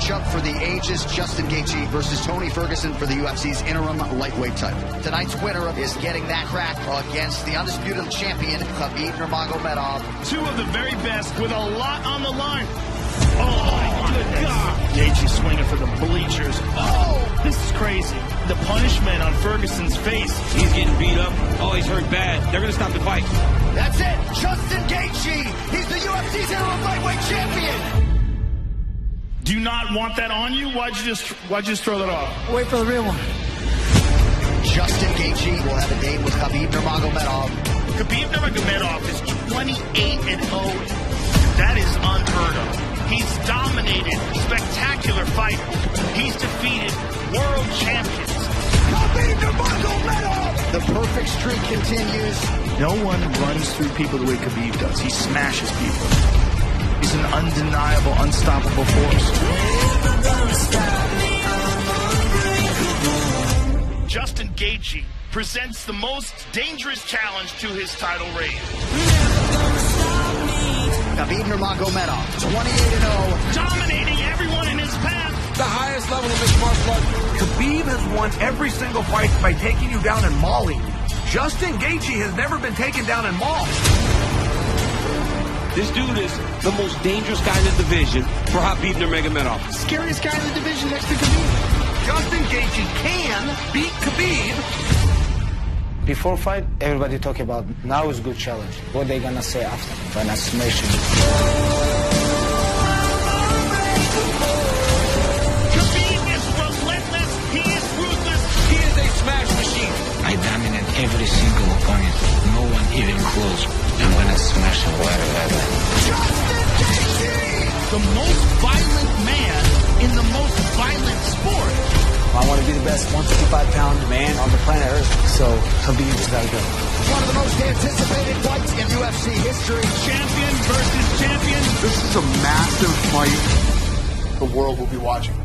matchup for the ages, Justin Gaethje versus Tony Ferguson for the UFC's interim lightweight title. Tonight's winner is getting that crack against the undisputed champion, Khabib Nurmagomedov. Two of the very best with a lot on the line. Oh, my God. Gaethje swinging for the bleachers. Oh, this is crazy. The punishment on Ferguson's face. He's getting beat up. Oh, he's hurt bad. They're going to stop the fight. That's it. Justin Gaethje. He's the UFC's interim lightweight champion. Do you not want that on you? Why'd you just throw that off? Wait for the real one. Justin Gaethje will have a date with Khabib Nurmagomedov. Khabib Nurmagomedov is 28-0. That is unheard of. He's dominated spectacular fighters. He's defeated world champions. Khabib Nurmagomedov! The perfect streak continues. No one runs through people the way Khabib does. He smashes people. He's an undeniable, unstoppable force. Justin Gaethje presents the most dangerous challenge to his title reign. Khabib Nurmagomedov, 28-0. Dominating everyone in his path. The highest level of mixed martial arts. Khabib has won every single fight by taking you down and mauling you. Justin Gaethje has never been taken down and mauled. This dude is the most dangerous guy in the division for Khabib Nurmagomedov. Scariest guy in the division next to Khabib. Justin Gaethje can beat Khabib. Before fight, everybody talk about now is good challenge. What they gonna say after when I smash him? Khabib is relentless. He is ruthless. He is a smash machine. I dominate every single opponent. No one even close. I'm gonna smash him wherever. Justin Gaethje! The most violent man in the most violent sport. I want to be the best 155-pound man on the planet Earth, so Khabib's gotta go. One of the most anticipated fights in UFC history. Champion versus champion. This is a massive fight the world will be watching.